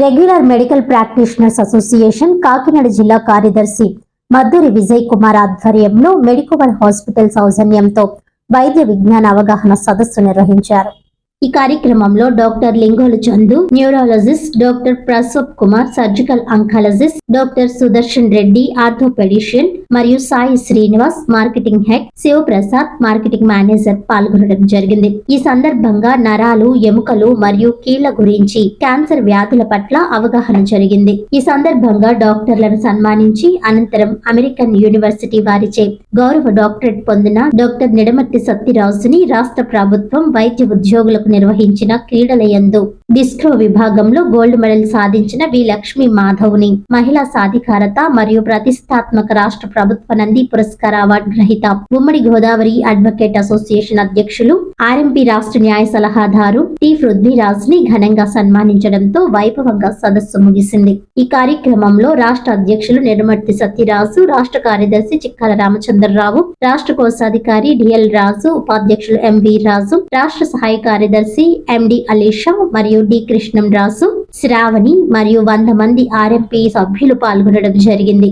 Regular medical practitioners association Kakinada జిల్లా కార్యదర్శి మద్దూరి విజయ్ కుమార్ ఆధ్వర్యంలో మెడికోవర్ హాస్పిటల్ సౌజన్యంతో వైద్య విజ్ఞాన అవగాహన సదస్సు నిర్వహించారు. ఈ కార్యక్రమంలో doctor Lingolu Chandu, neurologist doctor Prasob Kumar, surgical oncologist doctor Sudarshan Reddy, orthopedician మరియు Sai Srinivas, marketing head Shivaprasad, marketing manager పాల్గొనడం జరిగింది. ఈ సందర్భంగా నరాలు, ఎముకలు మరియు కీళ్ల గురించి, క్యాన్సర్ వ్యాధుల పట్ల అవగాహన జరిగింది. ఈ సందర్భంగా డాక్టర్లను సన్మానించి అనంతరం అమెరికన్ యూనివర్సిటీ వారిచే గౌరవ డాక్టరేట్ పొందిన డాక్టర్ నిడమర్తి సత్యరాజుని రాష్ట్ర ప్రభుత్వం వైద్య ఉద్యోగులకు నిర్వహించిన క్రీడల యందు డిస్క్రో విభాగంలో గోల్డ్ మెడల్ సాధించిన వి లక్ష్మీ మాధవ్ని మహిళా సాధికారత మరియు ప్రతిష్టాత్మక రాష్ట్ర ప్రభుత్వ నంది పురస్కార అవార్డు గ్రహీత ఉమ్మడి గోదావరి అడ్వకేట్ అసోసియేషన్ అధ్యక్షులు, ఆర్ఎంపీ రాష్ట్ర న్యాయ సలహాదారు టి పృథ్వీరాజ్ ని ఘనంగా సన్మానించడంతో వైభవంగా సదస్సు ముగిసింది. ఈ కార్యక్రమంలో రాష్ట్ర అధ్యక్షులు నిడమర్తి సత్యరాజు, రాష్ట్ర కార్యదర్శి చిక్కాల రామచంద్రరావు, రాష్ట్ర కోశాధికారి డిఎల్ రాజు, ఉపాధ్యక్షులు ఎంవి రాజు, రాష్ట్ర సహాయ కార్యదర్శి ఎండి అలీషా మరియు డి కృష్ణం రాజు, శ్రావణి మరియు 100 మంది ఆర్ఎంపీ సభ్యులు పాల్గొనడం జరిగింది.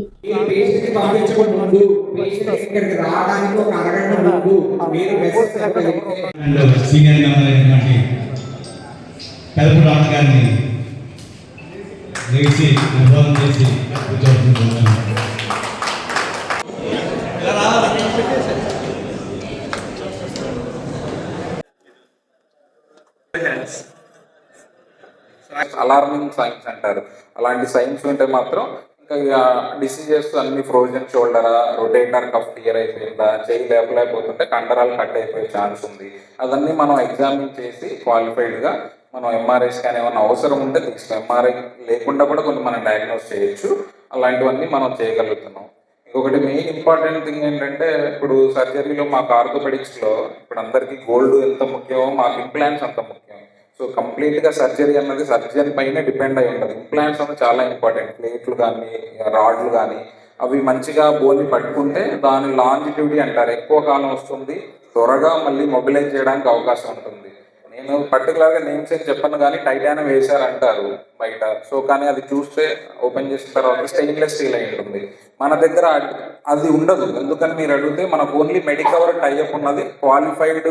అలార్మింగ్ సైన్స్ అంటారు. అలాంటి సైన్స్ ఉంటే మాత్రం ఇంకా డిసీజెస్ అన్ని ఫ్రోజన్ షోల్డరా, రొటేటర్ కఫ్ టియర్ అయిపోయిందా, చేయి లేపలేకపోతుంటే కండరాలు కట్ అయిపోయే ఛాన్స్ ఉంది. అదన్నీ మనం ఎగ్జామిన్ చేసి క్వాలిఫైడ్గా మనం ఎంఆర్ఐ స్కాన్ ఏమైనా అవసరం ఉంటే తీస్తాం. ఎంఆర్ఐ లేకుండా కూడా కొన్ని మనం డయాగ్నోస్ చేయొచ్చు. అలాంటివన్నీ మనం చేయగలుగుతున్నాం. ఇంకొకటి మెయిన్ ఇంపార్టెంట్ థింగ్ ఏంటంటే, ఇప్పుడు సర్జరీలో మాకు ఆర్థోపెడిక్స్లో ఇప్పుడు అందరికీ గోల్డ్ ఎంత ముఖ్యమో మాకు ఇంప్లాంట్స్ అంత ముఖ్యం. సో కంప్లీట్గా సర్జరీ అన్నది సర్జన్ పైన డిపెండ్ అయి ఉంటుంది. ఇంప్లాంట్స్ అన్నది చాలా ఇంపార్టెంట్. ప్లేట్లు కానీ రాడ్లు కానీ అవి మంచిగా బోన్ని పట్టుకుంటే దాని లాంజిటివిటీ అంటారు, ఎక్కువ కాలం వస్తుంది, త్వరగా మళ్ళీ మొబిలైజ్ చేయడానికి అవకాశం ఉంటుంది. నేను పర్టికులర్గా నేమ్స్ ఏం చెప్పను కానీ టైటానియం వేశారంటారు బయట. సో కానీ అది చూస్తే ఓపెన్ చేసిన తర్వాత స్టెయిన్లెస్ స్టీల్ అయి ఉంటుంది. మన దగ్గర అది ఉండదు. ఎందుకని మీరు అడిగితే మనకు ఓన్లీ మెడికవర్ టైఅప్ ఉన్నది, క్వాలిఫైడ్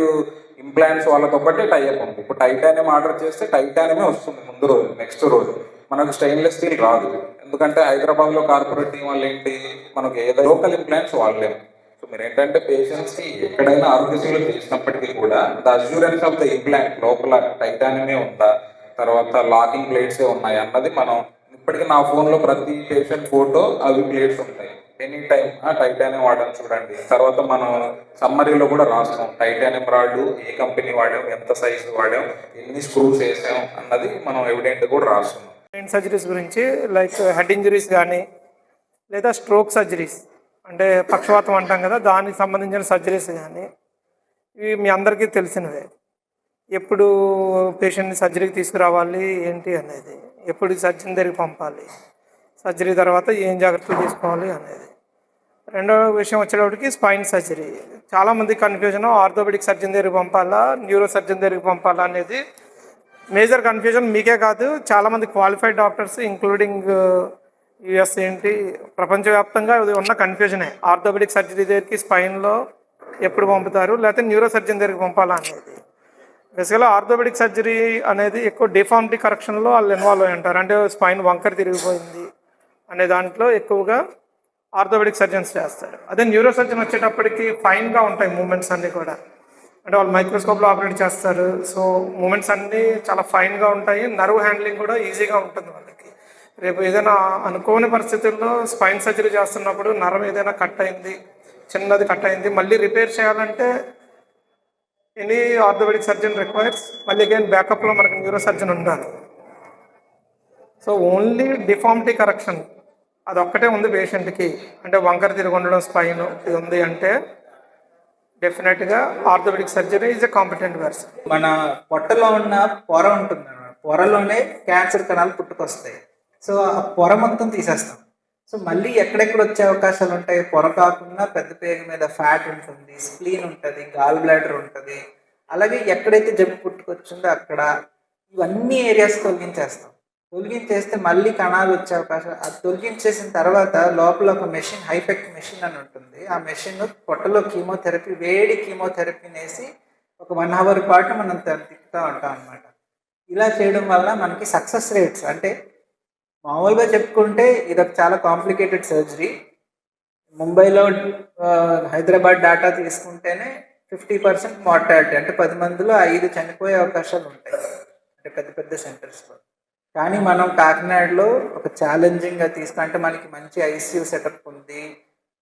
ఇంప్లాంట్స్ వాళ్ళతో ఒకటే టైఅప్ ఉంది. ఇప్పుడు టైటానియం ఆర్డర్ చేస్తే టైటానియమే వస్తుంది ముందు రోజు, నెక్స్ట్ రోజు. మనకు స్టెయిన్లెస్ స్టీల్ రాదు. ఎందుకంటే హైదరాబాద్లో కార్పొరేట్ టీం వాళ్ళు ఏంటి, మనకు ఏదో లోకల్ ఇంప్లాంట్స్ వాళ్ళేము. సో మీరు ఏంటంటే పేషెంట్స్కి ఎక్కడైనా ఆరోగ్యశ్రీలో చేసినప్పటికీ కూడా the assurance of the implant లోపల టైటానియమే ఉందా, తర్వాత లాకింగ్ ప్లేట్సే ఉన్నాయి అన్నది మనం ఇప్పటికీ నా ఫోన్లో ప్రతి పేషెంట్ ఫోటో అవి ప్లేట్స్ ఉంటాయి. ఎనీ టైం టైటానియం వాడాం చూడండి. తర్వాత మనం సమ్మరీలో కూడా రాస్తాం టైటానియం రాడ్లు ఏ కంపెనీ వాడాం, ఎంత సైజు వాడాం, ఎన్ని స్క్రూస్ వేసాం అన్నది మనం ఎవిడెంట్ కూడా రాస్తున్నాం. బ్రెయిన్ సర్జరీస్ గురించి లైక్ హెడ్ ఇంజరీస్ కానీ లేదా స్ట్రోక్ సర్జరీస్ అంటే పక్షవాతం అంటాం కదా, దానికి సంబంధించిన సర్జరీస్ కానీ ఇవి మీ అందరికీ తెలిసినవే. ఎప్పుడు పేషెంట్ని సర్జరీకి తీసుకురావాలి ఏంటి అనేది, ఎప్పుడు సర్జన్ దగ్గరికి పంపాలి, సర్జరీ తర్వాత ఏం జాగ్రత్తలు తీసుకోవాలి అనేది. రెండవ విషయం వచ్చేటప్పటికి స్పైన్ సర్జరీ. చాలామంది కన్ఫ్యూజన్, ఆర్థోపెడిక్ సర్జన్ దగ్గరికి పంపాలా, న్యూరో సర్జన్ దగ్గరికి పంపాలా అనేది మేజర్ కన్ఫ్యూజన్. మీకే కాదు, చాలామంది క్వాలిఫైడ్ డాక్టర్స్ ఇంక్లూడింగ్ యుఎస్ ఏంటి ప్రపంచవ్యాప్తంగా ఉన్న కన్ఫ్యూజనే. ఆర్థోపెడిక్ సర్జరీ దగ్గరికి స్పైన్లో ఎప్పుడు పంపుతారు, లేకపోతే న్యూరో సర్జన్ దగ్గరికి పంపాలా అనేది. బేసికల్గా ఆర్థోపెడిక్ సర్జరీ అనేది ఎక్కువ డిఫార్మిటీ కరెక్షన్లో వాళ్ళు ఇన్వాల్వ్ అయి ఉంటారు. అంటే స్పైన్ వంకర తిరిగిపోయింది అనే దాంట్లో ఎక్కువగా ఆర్థోపెడిక్ సర్జన్స్ చేస్తారు. అదే న్యూరో సర్జన్ వచ్చేటప్పటికి ఫైన్గా ఉంటాయి మూమెంట్స్ అన్నీ కూడా. అంటే వాళ్ళు మైక్రోస్కోప్లో ఆపరేట్ చేస్తారు. సో మూమెంట్స్ అన్నీ చాలా ఫైన్గా ఉంటాయి. నర్వ్ హ్యాండ్లింగ్ కూడా ఈజీగా ఉంటుంది వాళ్ళకి. రేపు ఏదైనా అనుకోని పరిస్థితుల్లో స్పైన్ సర్జరీ చేస్తున్నప్పుడు నరం ఏదైనా కట్ అయింది, చిన్నది కట్ అయింది, మళ్ళీ రిపేర్ చేయాలంటే ఎనీ ఆర్థోపెడిక్ సర్జన్ రిక్వైర్స్ మళ్ళీ అగైన్ బ్యాకప్లో మనకి న్యూరో సర్జన్ ఉండాలి. సో ఓన్లీ డిఫార్మిటీ కరెక్షన్ అదొక్కటే ఉంది పేషెంట్కి. అంటే వంకర తిరిగి ఉండడం, స్పైన్ ఇది ఉంది అంటే డెఫినెట్గా orthopaedic surgery is a competent person. మన పొట్టలో ఉన్న పొర ఉంటుంది, పొరలోనే క్యాన్సర్ కణాలు పుట్టుకొస్తాయి. సో ఆ పొర మొత్తం తీసేస్తాం. సో మళ్ళీ ఎక్కడెక్కడ వచ్చే అవకాశాలు ఉంటాయి, పొర కాకుండా పెద్ద పేగు మీద ఫ్యాట్ ఉంటుంది, స్ప్లీన్ ఉంటుంది, గాల్ బ్లాడర్ ఉంటుంది. అలాగే ఎక్కడైతే జబ్బు పుట్టుకొచ్చిందో అక్కడ ఇవన్నీ ఏరియాస్ తొలగించేస్తాం. తొలగించేస్తే మళ్ళీ కణాలు వచ్చే అవకాశం. అది తొలగించేసిన తర్వాత లోపల ఒక మెషిన్, హైపెక్ మెషిన్ అని ఉంటుంది. ఆ మెషిన్ పొట్టలో కీమోథెరపీ, వేడి కీమోథెరపీని వేసి ఒక 1 అవర్ పాటు మనం తిప్పుతూ ఉంటాం అనమాట. ఇలా చేయడం వల్ల మనకి సక్సెస్ రేట్స్, అంటే మామూలుగా చెప్పుకుంటే ఇది ఒక చాలా కాంప్లికేటెడ్ సర్జరీ. ముంబైలో హైదరాబాద్ డేటా తీసుకుంటేనే 50% మార్టాలిటీ, అంటే 10 మందిలో 5 చనిపోయే అవకాశాలు ఉంటాయి, అంటే పెద్ద పెద్ద సెంటర్స్లో. కానీ మనం కాకినాడలో ఒక ఛాలెంజింగ్గా అంటే మనకి మంచి ఐసీయూ సెటప్ ఉంది,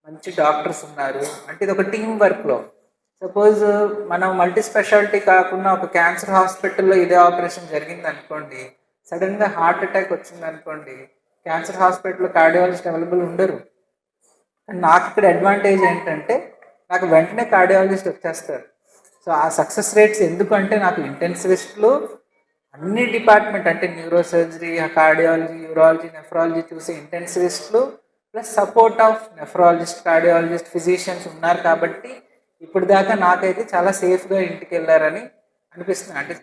మంచి డాక్టర్స్ ఉన్నారు. అంటే ఇది ఒక టీం వర్క్లో. సపోజ్ మనం మల్టీ స్పెషాలిటీ కాకుండా ఒక క్యాన్సర్ హాస్పిటల్లో ఇదే ఆపరేషన్ జరిగింది అనుకోండి, సడన్గా హార్ట్ అటాక్ వచ్చింది అనుకోండి, క్యాన్సర్ హాస్పిటల్లో కార్డియాలజిస్ట్ అవైలబుల్ ఉండరు. అండ్ నాకు ఇక్కడ అడ్వాంటేజ్ ఏంటంటే నాకు వెంటనే కార్డియాలజిస్ట్ వచ్చేస్తారు. సో ఆ సక్సెస్ రేట్స్ ఎందుకంటే నాకు ఇంటెన్సివిస్ట్లు అన్ని డిపార్ట్మెంట్, అంటే neuro surgery, cardiology, urology, nephrology చూసే ఇంటెన్సివిస్ట్లు plus support of nephrologist, cardiologist, physicians ఉన్నారు. కాబట్టి ఇప్పుడు దాకా నాకైతే చాలా సేఫ్గా ఇంటికి వెళ్ళారని అనిపిస్తుంది. అంటే